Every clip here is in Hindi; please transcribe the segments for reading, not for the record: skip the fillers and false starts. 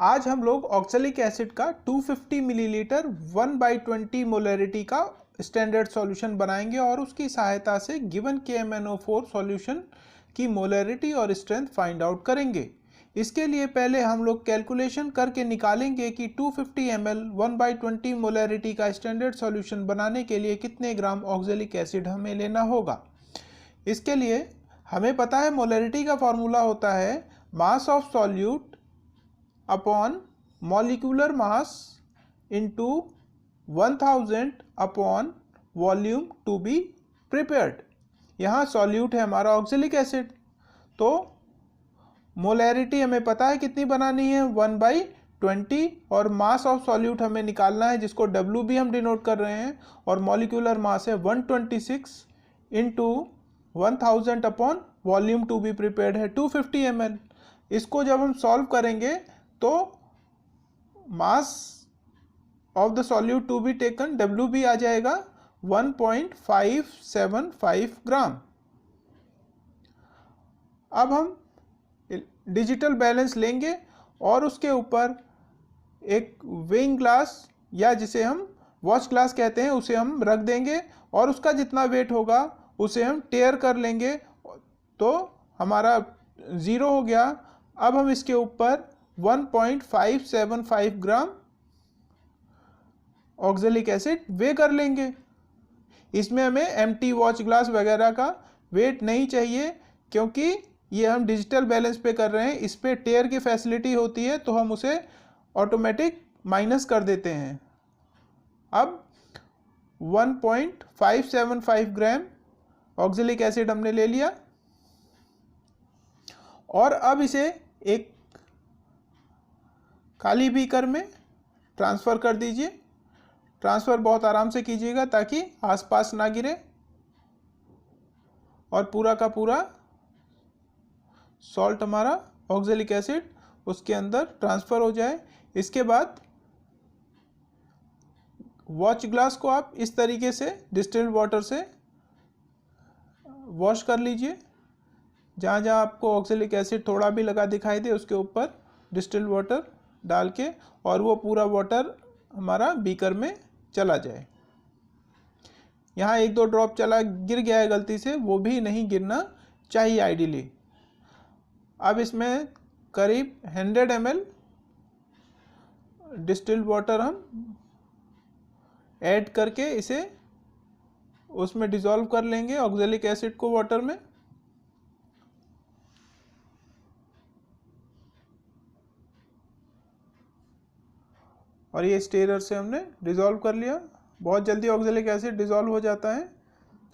आज हम लोग ऑक्सैलिक एसिड का 250 मिलीलीटर 1/20 मोलरिटी का स्टैंडर्ड सॉल्यूशन बनाएंगे और उसकी सहायता से गिवन KMnO4 सॉल्यूशन की मोलरिटी और स्ट्रेंथ फाइंड आउट करेंगे। इसके लिए पहले हम लोग कैलकुलेशन करके निकालेंगे कि 250 ml 1/20 मोलरिटी का स्टैंडर्ड सॉल्यूशन बनाने के लिए कितने ग्राम ऑक्सैलिक एसिड हमें लेना होगा। इसके लिए हमें पता है मोलरिटी का फॉर्मूला होता है mass of solute upon molecular mass into 1000 upon volume to be prepared. यहाँ सॉल्यूट है हमारा ऑक्सैलिक एसिड, तो मोलरिटी हमें पता है कितनी बनानी है 1/20 और मास ऑफ सॉल्यूट हमें निकालना है जिसको W भी हम डिनोट कर रहे हैं और मॉलिक्यूलर मास है 126 into 1000 upon volume to be prepared है 250 ml। इसको जब हम सॉल्व करेंगे तो mass of the solute to be taken W भी आ जाएगा 1.575 ग्राम। अब हम डिजिटल बैलेंस लेंगे और उसके ऊपर एक वेइंग ग्लास या जिसे हम वॉच ग्लास कहते हैं उसे हम रख देंगे और उसका जितना वेट होगा उसे हम टेयर कर लेंगे तो हमारा 0 हो गया। अब हम इसके ऊपर 1.575 ग्राम ऑक्सैलिक एसिड वे कर लेंगे। इसमें हमें एम्प्टी वॉच ग्लास वगैरह का वेट नहीं चाहिए क्योंकि ये हम डिजिटल बैलेंस पे कर रहे हैं, इस पे टेयर की फैसिलिटी होती है तो हम उसे ऑटोमेटिक माइनस कर देते हैं। अब 1.575 ग्राम ऑक्सैलिक एसिड हमने ले लिया और अब इसे एक खाली बीकर में ट्रांसफ़र कर दीजिए। ट्रांसफ़र बहुत आराम से कीजिएगा ताकि आसपास ना गिरे और पूरा का पूरा सॉल्ट हमारा ऑक्सैलिक एसिड उसके अंदर ट्रांसफ़र हो जाए। इसके बाद वॉच ग्लास को आप इस तरीके से डिस्टिल्ड वाटर से वॉश कर लीजिए। जहाँ जहाँ आपको ऑक्सैलिक एसिड थोड़ा भी लगा दिखाई दे उसके ऊपर डिस्टिल्ड वाटर डाल के और वो पूरा वाटर हमारा बीकर में चला जाए। यहाँ 1-2 ड्रॉप चला गिर गया है गलती से, वो भी नहीं गिरना चाहिए आइडियली। अब इसमें करीब 100 ml डिस्टिल्ड वाटर हम ऐड करके इसे उसमें डिज़ोल्व कर लेंगे ऑक्सैलिक एसिड को वाटर में। और ये स्टेरर से हमने डिज़ोल्व कर लिया। बहुत जल्दी ऑक्सैलिक एसिड डिज़ोल्व हो जाता है।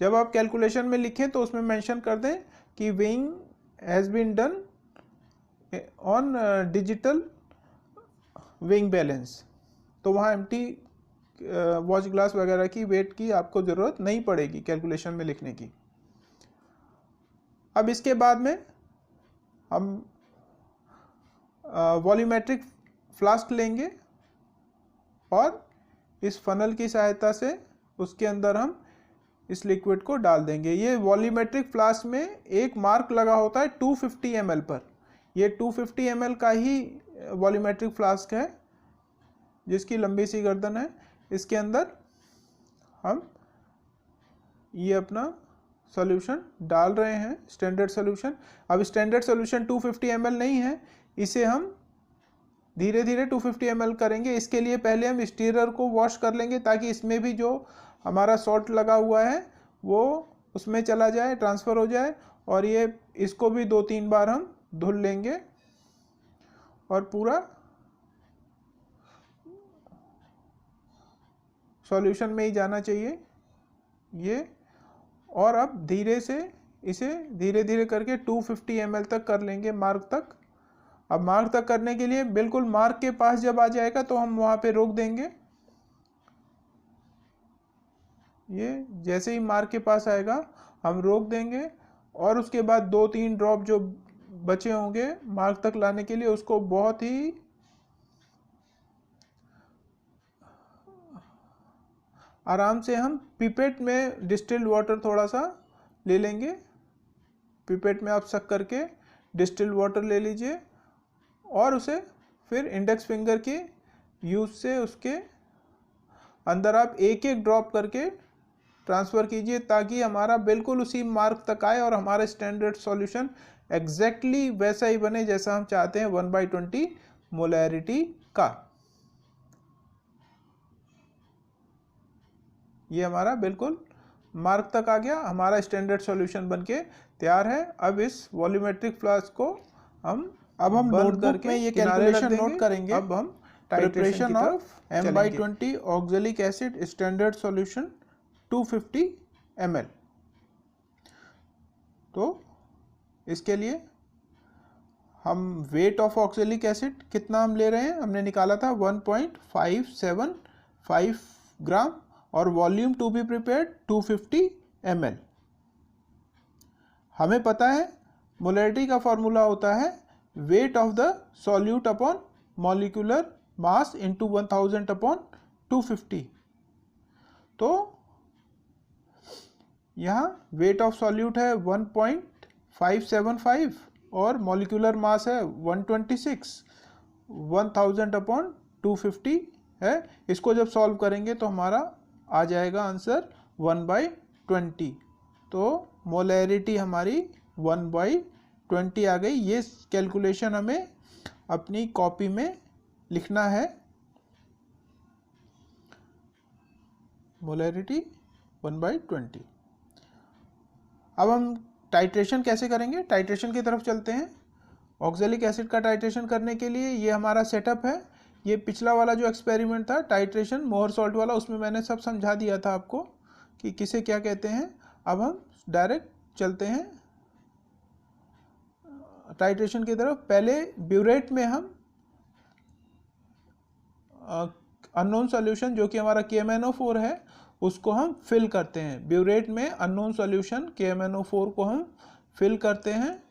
जब आप कैलकुलेशन में लिखें तो उसमें मेंशन कर दें कि weighing has been done on digital weighing balance, तो वहाँ एम्प्टी वॉच ग्लास वगैरह की वेट की आपको ज़रूरत नहीं पड़ेगी कैलकुलेशन में लिखने की। अब इसके बाद में हम वॉल्यूमेट्रिक फ्लास्क लेंगे और इस फनल की सहायता से उसके अंदर हम इस लिक्विड को डाल देंगे। ये वॉल्यूमेट्रिक फ्लास्क में एक मार्क लगा होता है 250 ml पर। ये 250 ml का ही वॉल्यूमेट्रिक फ्लास्क है जिसकी लंबी सी गर्दन है। इसके अंदर हम ये अपना सॉल्यूशन डाल रहे हैं स्टैंडर्ड सॉल्यूशन। अब स्टैंडर्ड सॉल्यूशन 250 ml नहीं है, इसे हम धीरे धीरे 250 ml करेंगे। इसके लिए पहले हम स्टीरर को वॉश कर लेंगे ताकि इसमें भी जो हमारा सॉल्ट लगा हुआ है वो उसमें चला जाए, ट्रांसफ़र हो जाए। और ये इसको भी 2-3 बार हम धुल लेंगे और पूरा सॉल्यूशन में ही जाना चाहिए ये। और अब धीरे से इसे धीरे धीरे करके 250 ml तक कर लेंगे, मार्क तक। अब मार्क तक करने के लिए बिल्कुल मार्क के पास जब आ जाएगा तो हम वहाँ पे रोक देंगे। ये जैसे ही मार्क के पास आएगा हम रोक देंगे और उसके बाद 2-3 ड्रॉप जो बचे होंगे मार्क तक लाने के लिए उसको बहुत ही आराम से हम पिपेट में डिस्टिल्ड वाटर थोड़ा सा ले लेंगे। पिपेट में आप सक करके डिस्टिल्ड वाटर ले लीजिए और उसे फिर इंडेक्स फिंगर के यूज से उसके अंदर आप एक एक ड्रॉप करके ट्रांसफ़र कीजिए ताकि हमारा बिल्कुल उसी मार्क तक आए और हमारा स्टैंडर्ड सॉल्यूशन एग्जैक्टली वैसा ही बने जैसा हम चाहते हैं 1/20 मोलैरिटी का। ये हमारा बिल्कुल मार्क तक आ गया, हमारा स्टैंडर्ड सॉल्यूशन बनके तैयार है। अब इस वॉल्यूमेट्रिक फ्लास्क को हम नोटबुक में ये कैलकुलेशन नोट करेंगे। अब हम titration of M/20 oxalic acid standard solution 250 ml। तो इसके लिए हम वेट ऑफ ऑक्जेलिक एसिड कितना हम ले रहे हैं, हमने निकाला था 1.575 ग्राम और volume to be prepared 250 ml। हमें पता है मोलैरिटी का फॉर्मूला होता है weight of the solute upon molecular mass into 1000 upon 250। तो यहाँ वेट ऑफ सॉल्यूट है 1.575 और मॉलिक्यूलर मास है 126, 1000 अपॉन 250 है। इसको जब सॉल्व करेंगे तो हमारा आ जाएगा आंसर 1/20। तो मोलैरिटी हमारी 1/20 आ गई। ये कैलकुलेशन हमें अपनी कॉपी में लिखना है, मोलैरिटी 1/20। अब हम टाइट्रेशन कैसे करेंगे, टाइट्रेशन की तरफ चलते हैं। ऑक्जेलिक एसिड का टाइट्रेशन करने के लिए ये हमारा सेटअप है। ये पिछला वाला जो एक्सपेरिमेंट था टाइट्रेशन मोहर सॉल्ट वाला, उसमें मैंने सब समझा दिया था आपको कि किसे क्या कहते हैं। अब हम डायरेक्ट चलते हैं टाइट्रेशन की तरफ। पहले ब्यूरेट में हम अननोन सॉल्यूशन जो कि हमारा KMnO4 है उसको हम फिल करते हैं। ब्यूरेट में अननोन सॉल्यूशन KMnO4 को हम फिल करते हैं।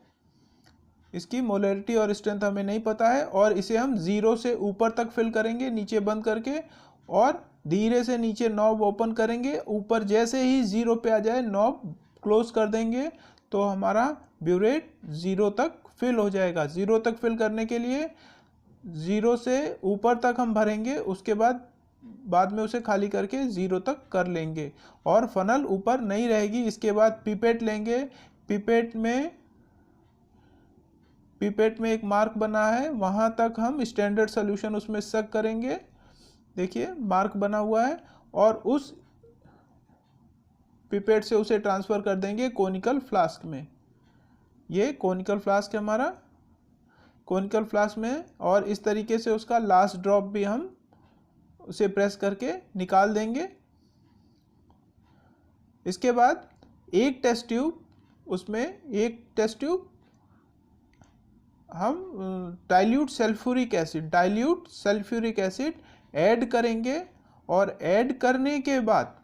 इसकी मोलैरिटी और स्ट्रेंथ हमें नहीं पता है और इसे हम 0 से ऊपर तक फिल करेंगे नीचे बंद करके और धीरे से नीचे नॉब ओपन करेंगे। ऊपर जैसे ही 0 पे आ जाए नॉब क्लोज कर देंगे तो हमारा ब्यूरेट 0 तक फिल हो जाएगा। 0 तक फिल करने के लिए 0 से ऊपर तक हम भरेंगे, उसके बाद में उसे खाली करके 0 तक कर लेंगे और फनल ऊपर नहीं रहेगी। इसके बाद पिपेट लेंगे। पिपेट में एक मार्क बना है, वहाँ तक हम स्टैंडर्ड सॉल्यूशन उसमें सक करेंगे। देखिए मार्क बना हुआ है और उस पिपेट से उसे ट्रांसफ़र कर देंगे कोनिकल फ्लास्क में। ये कोनिकल फ्लास्क है हमारा, कोनिकल फ्लास्क में, और इस तरीके से उसका लास्ट ड्रॉप भी हम उसे प्रेस करके निकाल देंगे। इसके बाद एक टेस्ट ट्यूब हम डाइल्यूट सल्फ्यूरिक एसिड ऐड करेंगे और ऐड करने के बाद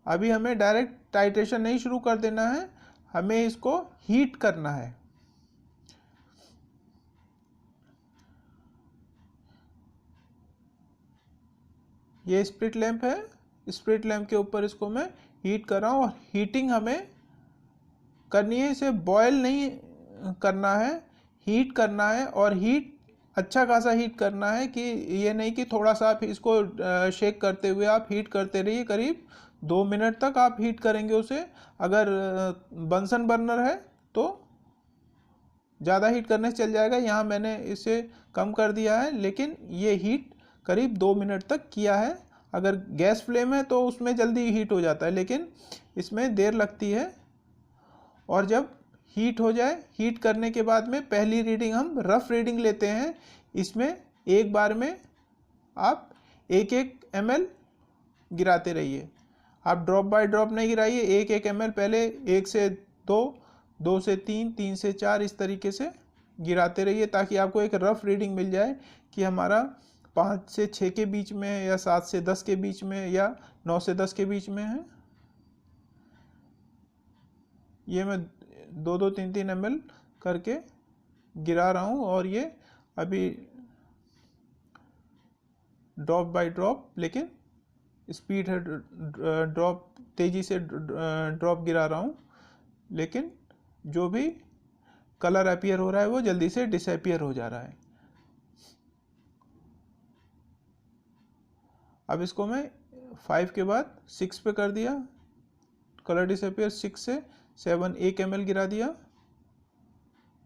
अभी हमें डायरेक्ट टाइट्रेशन नहीं शुरू कर देना है, हमें इसको हीट करना है। ये स्प्रिट लैंप है, स्प्रिट लैंप के ऊपर इसको मैं हीट कर रहा हूँ और हीटिंग हमें करनी है, इसे बॉयल नहीं करना है, हीट करना है। और हीट अच्छा खासा हीट करना है कि ये नहीं कि थोड़ा सा आप इसको शेक करते हुए आप हीट करते रहिए। करीब 2 मिनट तक आप हीट करेंगे उसे। अगर बंसन बर्नर है तो ज़्यादा हीट करने से चल जाएगा, यहाँ मैंने इसे कम कर दिया है, लेकिन ये हीट करीब 2 मिनट तक किया है। अगर गैस फ्लेम है तो उसमें जल्दी हीट हो जाता है, लेकिन इसमें देर लगती है। और जब हीट हो जाए, हीट करने के बाद में पहली रीडिंग हम रफ रीडिंग लेते हैं। इसमें एक बार में आप 1-1 ml गिराते रहिए, आप ड्रॉप बाय ड्रॉप नहीं गिराइए। 1-1 ml पहले 1 से 2, 2 से 3, 3 से 4 इस तरीके से गिराते रहिए ताकि आपको एक रफ रीडिंग मिल जाए कि हमारा 5 से 6 के बीच में है या 7 से 10 के बीच में या 9 से 10 के बीच में है। ये मैं 2-2, 3-3 ml करके गिरा रहा हूँ और ये अभी ड्रॉप बाय ड्रॉप, लेकिन स्पीड है ड्रॉप, तेज़ी से ड्रॉप गिरा रहा हूँ, लेकिन जो भी कलर अपीयर हो रहा है वो जल्दी से डिसअपीयर हो जा रहा है। अब इसको मैं 5 के बाद 6 पे कर दिया, कलर डिसअपियर। 6 से 7 1 ml गिरा दिया,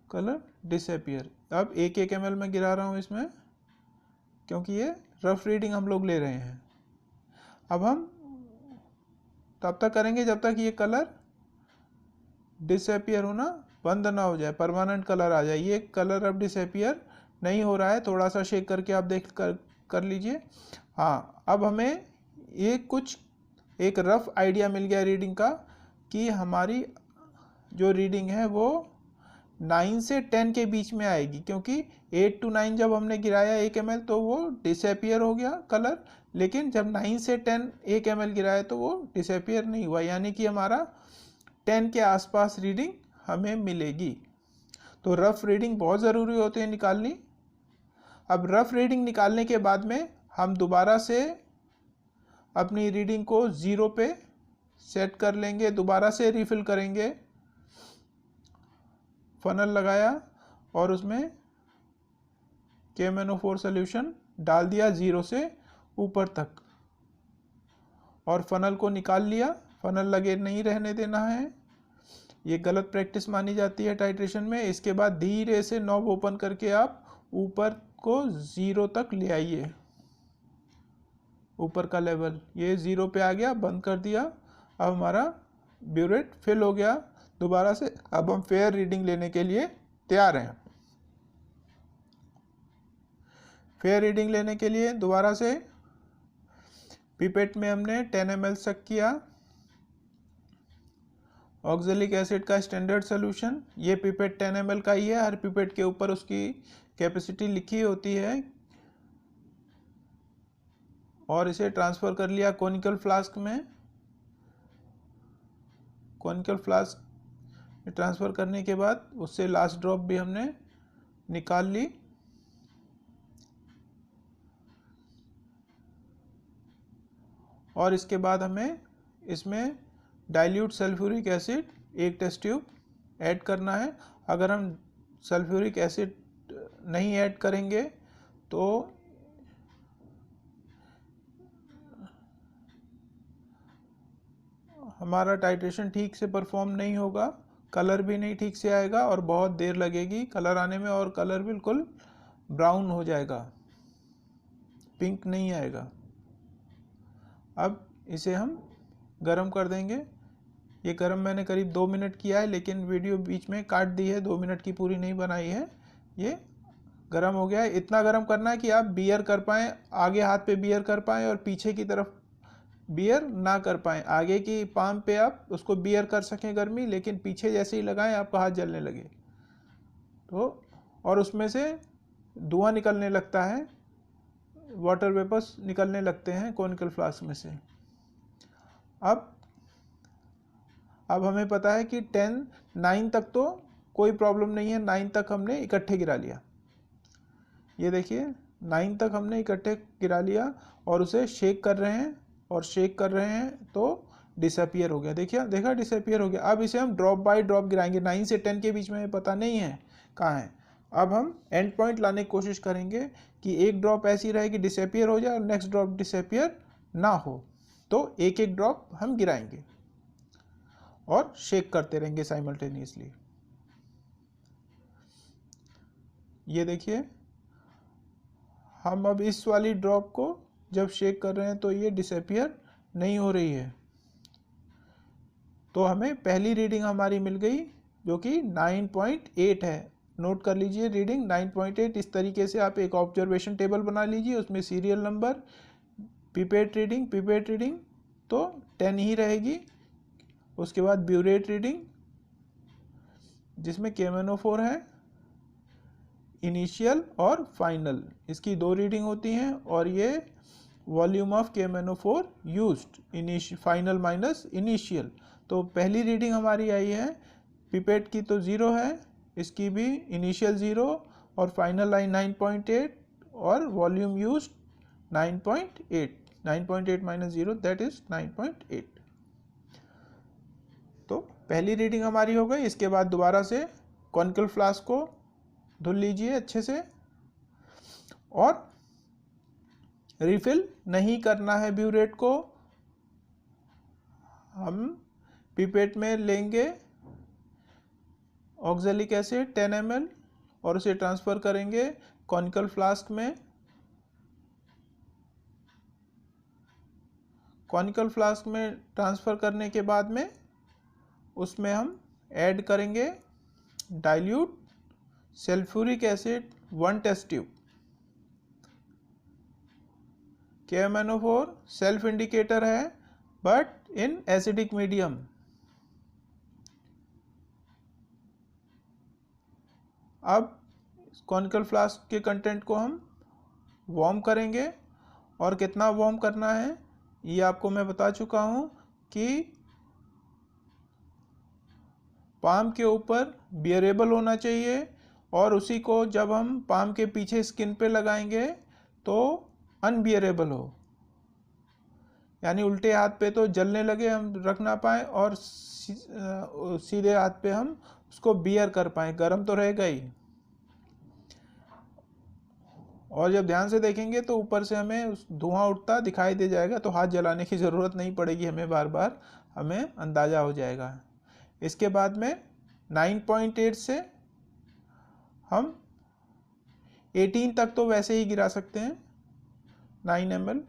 कलर डिसअपियर। अब 1 ml में गिरा रहा हूँ इसमें, क्योंकि ये रफ रीडिंग हम लोग ले रहे हैं। अब हम तब तक करेंगे जब तक ये कलर डिसअपियर होना बंद ना हो जाए, परमानेंट कलर आ जाए। ये कलर अब डिसअपियर नहीं हो रहा है, थोड़ा सा शेक करके आप देख कर लीजिए। हाँ, अब हमें ये कुछ एक रफ आइडिया मिल गया रीडिंग का कि हमारी जो रीडिंग है वो 9 से 10 के बीच में आएगी, क्योंकि 8 to 9 जब हमने गिराया 1 ml तो वो डिसअपियर हो गया कलर, लेकिन जब 9 से 10 1 ml गिराया तो वो डिसअपियर नहीं हुआ, यानी कि हमारा 10 के आसपास रीडिंग हमें मिलेगी। तो रफ रीडिंग बहुत ज़रूरी होती है निकालनी। अब रफ रीडिंग निकालने के बाद में हम दोबारा से अपनी रीडिंग को 0 पे सेट कर लेंगे, दोबारा से रिफिल करेंगे। फनल लगाया और उसमें KMnO4 सोल्यूशन डाल दिया 0 से ऊपर तक, और फनल को निकाल लिया। फनल लगे नहीं रहने देना है, ये गलत प्रैक्टिस मानी जाती है टाइट्रेशन में। इसके बाद धीरे से नॉब ओपन करके आप ऊपर को 0 तक ले आइए, ऊपर का लेवल ये 0 पे आ गया, बंद कर दिया। अब हमारा ब्यूरेट फिल हो गया दोबारा से। अब हम फेयर रीडिंग लेने के लिए तैयार हैं। फेयर रीडिंग लेने के लिए दोबारा से पिपेट में हमने 10 ml शक किया ऑक्जेलिक एसिड का स्टैंडर्ड सोल्यूशन। ये पिपेट 10 ml का ही है, हर पिपेट के ऊपर उसकी कैपेसिटी लिखी होती है। और इसे ट्रांसफ़र कर लिया कॉनिकल फ्लास्क में। कॉनिकल फ्लास्क में ट्रांसफ़र करने के बाद उससे लास्ट ड्रॉप भी हमने निकाल ली। और इसके बाद हमें इसमें dilute sulphuric acid 1 test tube add करना है। अगर हम सल्फ्यूरिक एसिड नहीं ऐड करेंगे तो हमारा टाइट्रेशन ठीक से परफॉर्म नहीं होगा, कलर भी नहीं ठीक से आएगा और बहुत देर लगेगी कलर आने में, और कलर बिल्कुल ब्राउन हो जाएगा, पिंक नहीं आएगा। अब इसे हम गरम कर देंगे। ये गरम मैंने करीब 2 मिनट किया है, लेकिन वीडियो बीच में काट दी है, 2 मिनट की पूरी नहीं बनाई है। ये गरम हो गया है। इतना गरम करना है कि आप बियर कर पाएँ, आगे हाथ पे बियर कर पाएँ और पीछे की तरफ बियर ना कर पाएँ। आगे की पाम पे आप उसको बियर कर सकें गर्मी, लेकिन पीछे जैसे ही लगाएं आपका हाथ जलने लगे तो, और उसमें से धुआं निकलने लगता है, वाटर वेपर्स निकलने लगते हैं कॉनिकल फ्लास्क में से। अब हमें पता है कि 9 तक तो कोई प्रॉब्लम नहीं है, 9 तक हमने इकट्ठे गिरा लिया। ये देखिए 9 तक हमने इकट्ठे गिरा लिया और उसे शेक कर रहे हैं, और शेक कर रहे हैं तो डिसअपियर हो गया। देखिए, देखा डिसअपियर हो गया। अब इसे हम ड्रॉप बाय ड्रॉप गिराएंगे। 9 से 10 के बीच में पता नहीं है कहाँ है। अब हम एंड पॉइंट लाने की कोशिश करेंगे कि एक ड्रॉप ऐसी रहे कि डिसअपियर हो जाए और नेक्स्ट ड्रॉप डिसअपियर ना हो, तो एक एक ड्रॉप हम गिराएंगे और शेक करते रहेंगे साइमल्टेनियसली। ये देखिए, हम अब इस वाली ड्रॉप को जब शेक कर रहे हैं तो ये डिसअपियर नहीं हो रही है। तो हमें पहली रीडिंग हमारी मिल गई जो कि 9.8 है। नोट कर लीजिए रीडिंग 9.8। इस तरीके से आप एक ऑब्जर्वेशन टेबल बना लीजिए, उसमें सीरियल नंबर, पिपेट रीडिंग तो 10 ही रहेगी। उसके बाद ब्यूरेट रीडिंग जिसमें KMnO4 है, इनिशियल और फाइनल, इसकी 2 रीडिंग होती हैं। और ये volume of KMnO4 used, final minus initial. तो पहली रीडिंग हमारी आई है, पिपेट की तो 0 है, इसकी भी इनिशियल 0 और फाइनल आई 9.8 और volume used 9.8। 9.8 minus 0 that is 9.8। तो पहली रीडिंग हमारी हो गई। इसके बाद दोबारा से कॉनिकल फ्लास्क को धुल लीजिए अच्छे से और रिफिल नहीं करना है ब्यूरेट को। हम पिपेट में लेंगे ऑक्जेलिक एसिड 10 ml और उसे ट्रांसफ़र करेंगे कॉनिकल फ्लास्क में। कॉनिकल फ्लास्क में ट्रांसफ़र करने के बाद में उसमें हम ऐड करेंगे dilute sulphuric acid 1 test tube. KMnO4 self indicator है बट इन एसिडिक मीडियम। अब कॉनिकल फ्लास्क के कंटेंट को हम वार्म करेंगे और कितना वार्म करना है ये आपको मैं बता चुका हूँ कि पाम के ऊपर बियरेबल होना चाहिए और उसी को जब हम पाम के पीछे स्किन पे लगाएंगे तो अनबियरेबल हो, यानी उल्टे हाथ पे तो जलने लगे हम रख ना पाए और सीधे हाथ पे हम उसको बियर कर पाए, गर्म तो रहेगा ही। और जब ध्यान से देखेंगे तो ऊपर से हमें धुआं उठता दिखाई दे जाएगा, तो हाथ जलाने की ज़रूरत नहीं पड़ेगी हमें, बार बार हमें अंदाज़ा हो जाएगा। इसके बाद में 9.8 से हम 18 तक तो वैसे ही गिरा सकते हैं 9 ml,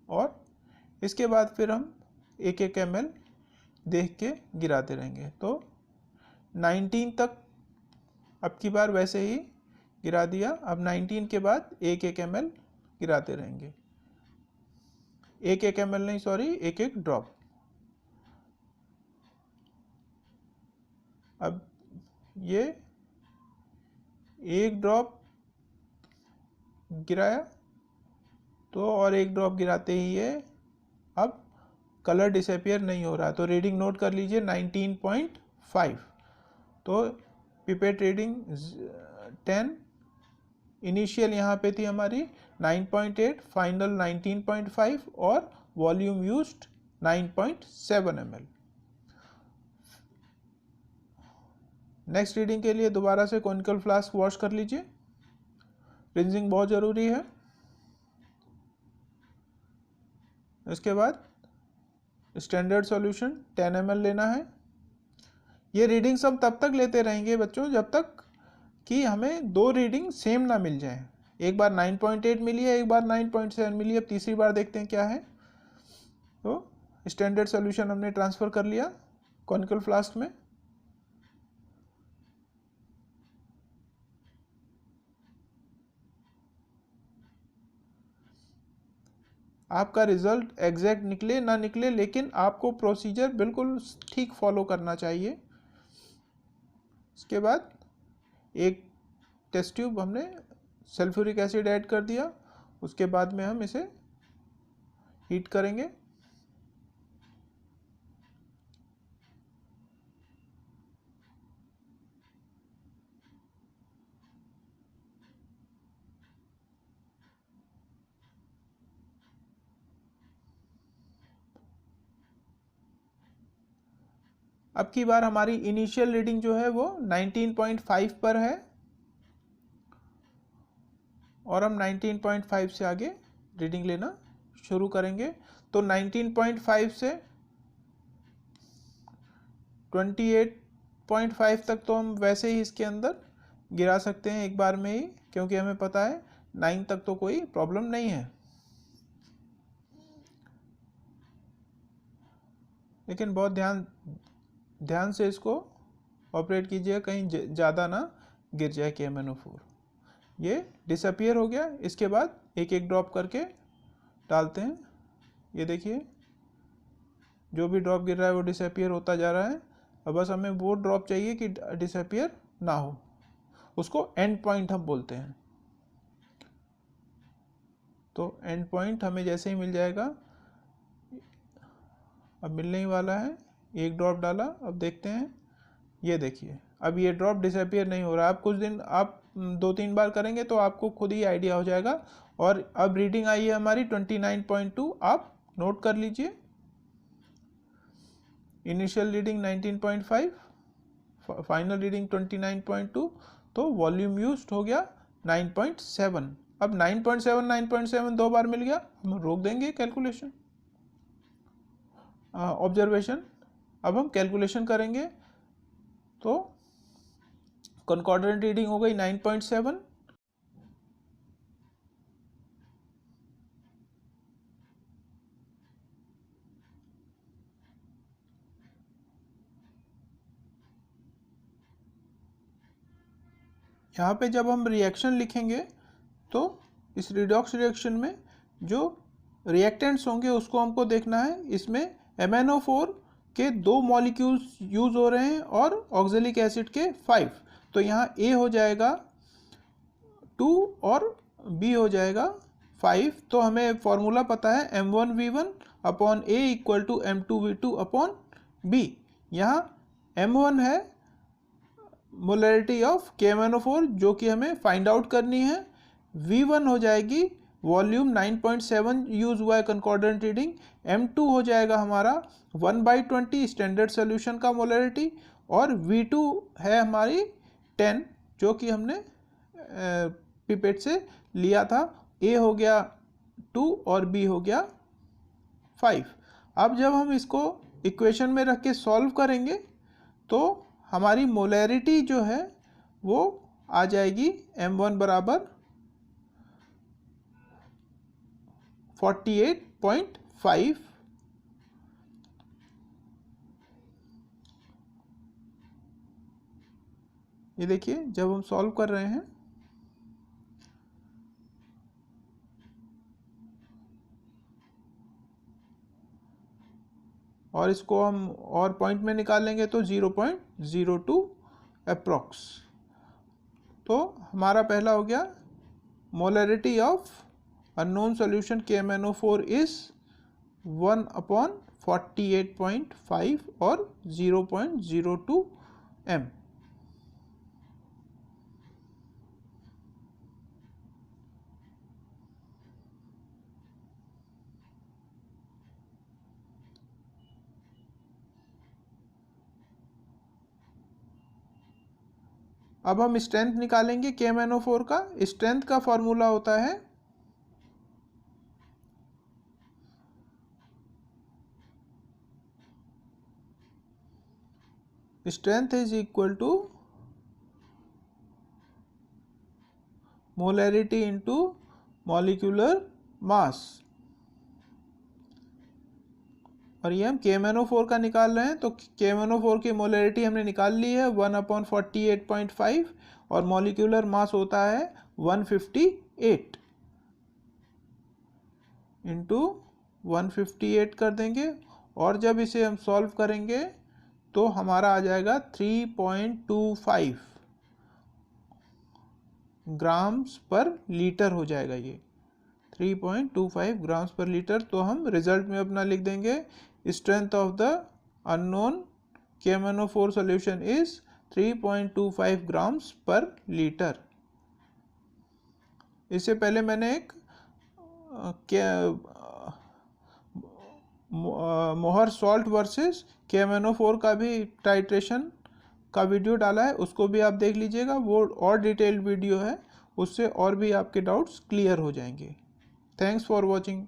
और इसके बाद फिर हम 1-1 ml देख के गिराते रहेंगे। तो 19 तक अब की बार वैसे ही गिरा दिया। अब 19 के बाद 1-1 ml गिराते रहेंगे, 1-1 ml नहीं, सॉरी, 1-1 ड्रॉप। अब ये 1 ड्रॉप गिराया तो और 1 ड्रॉप गिराते ही ये अब कलर डिसअपियर नहीं हो रहा, तो रीडिंग नोट कर लीजिए 19.5। तो पिपेट रीडिंग 10, इनिशियल यहाँ पे थी हमारी 9.8, फाइनल 19.5 और volume used 9.7 ml। Next reading के लिए दोबारा से कॉनिकल फ्लास्क वॉश कर लीजिए, रिंजिंग बहुत ज़रूरी है। इसके बाद स्टैंडर्ड सॉल्यूशन 10 ml लेना है। ये रीडिंग सब तब तक लेते रहेंगे बच्चों जब तक कि हमें 2 रीडिंग सेम ना मिल जाए। एक बार 9.8 मिली है, एक बार 9.7 मिली है, अब तीसरी बार देखते हैं क्या है। तो स्टैंडर्ड सॉल्यूशन हमने ट्रांसफ़र कर लिया कॉनिकल फ्लास्क में। आपका रिजल्ट एग्जैक्ट निकले ना निकले, लेकिन आपको प्रोसीजर बिल्कुल ठीक फॉलो करना चाहिए। इसके बाद एक टेस्ट ट्यूब हमने सल्फ्यूरिक एसिड ऐड कर दिया, उसके बाद में हम इसे हीट करेंगे। अब की बार हमारी इनिशियल रीडिंग जो है वो 19.5 पर है और हम 19.5 से आगे रीडिंग लेना शुरू करेंगे। तो 19.5 से 28.5 तक तो हम वैसे ही इसके अंदर गिरा सकते हैं एक बार में ही, क्योंकि हमें पता है 9 तक तो कोई प्रॉब्लम नहीं है। लेकिन बहुत ध्यान से इसको ऑपरेट कीजिए, कहीं ज़्यादा ना गिर जाए KMnO4। ये डिसअपियर हो गया। इसके बाद 1-1 ड्रॉप करके डालते हैं। ये देखिए जो भी ड्रॉप गिर रहा है वो डिसअपियर होता जा रहा है। अब बस हमें वो ड्रॉप चाहिए कि डिसअपियर ना हो, उसको एंड पॉइंट हम बोलते हैं। तो एंड पॉइंट हमें जैसे ही मिल जाएगा, अब मिलने ही वाला है, 1 ड्रॉप डाला। अब देखते हैं, ये देखिए अब ये ड्रॉप डिसअपियर नहीं हो रहा। अब कुछ दिन आप 2-3 बार करेंगे तो आपको खुद ही आइडिया हो जाएगा। और अब रीडिंग आई है हमारी 29.2, आप नोट कर लीजिए। इनिशियल रीडिंग 19.5, फाइनल रीडिंग 29.2, तो वॉल्यूम यूज्ड हो गया 9.7। अब 9.7 9.7 दो बार मिल गया, हम रोक देंगे कैलकुलेशन ऑब्जर्वेशन। अब हम कैलकुलेशन करेंगे तो कॉन्कॉर्डेंट रीडिंग हो गई 9.7। यहाँ पे जब हम रिएक्शन लिखेंगे तो इस रिडॉक्स रिएक्शन में जो रिएक्टेंट्स होंगे उसको हमको देखना है। इसमें MnO4 के 2 मॉलिक्यूल्स यूज हो रहे हैं और ऑक्जेलिक एसिड के 5। तो यहाँ A हो जाएगा 2 और B हो जाएगा 5। तो हमें फॉर्मूला पता है M1V1 upon A equal to M2V2 upon B। यहाँ M1 है मोलरिटी ऑफ KMnO4 जो कि हमें फाइंड आउट करनी है। V1 हो जाएगी वॉल्यूम 9.7 यूज हुआ है कंकॉर्डेंट रीडिंग। M2 हो जाएगा हमारा 1/20 स्टैंडर्ड सोल्यूशन का मोलरिटी और V2 है हमारी 10 जो कि हमने पिपेट से लिया था। A हो गया 2 और B हो गया 5। अब जब हम इसको इक्वेशन में रख के सॉल्व करेंगे तो हमारी मोलैरिटी जो है वो आ जाएगी M1 बराबर 48.5। ये देखिए जब हम सॉल्व कर रहे हैं और इसको हम और पॉइंट में निकाल लेंगे तो 0.02 अप्रॉक्स। तो हमारा पहला हो गया molarity of unknown solution KMnO4 is 1/48.5 और 0.02 m। अब हम स्ट्रेंथ निकालेंगे KMnO4 का। स्ट्रेंथ का फॉर्मूला होता है strength is equal to molarity into molecular mass. और ये हम KMnO4 का निकाल रहे हैं तो KMnO4 की मोलरिटी हमने निकाल ली है 1/48.5 और मॉलिक्यूलर मास होता है 158 इंटू 158 कर देंगे। और जब इसे हम सॉल्व करेंगे तो हमारा आ जाएगा 3.25 ग्राम्स पर लीटर हो जाएगा। ये 3.25 ग्राम्स पर लीटर। तो हम रिजल्ट में अपना लिख देंगे strength of the unknown KMnO4 solution is 3.25 grams पर लीटर। इससे पहले मैंने एक मोहर सॉल्ट वर्सेस KMnO4 का भी टाइट्रेशन का वीडियो डाला है, उसको भी आप देख लीजिएगा। वो और डिटेल्ड वीडियो है, उससे और भी आपके डाउट्स क्लियर हो जाएंगे। Thanks for watching.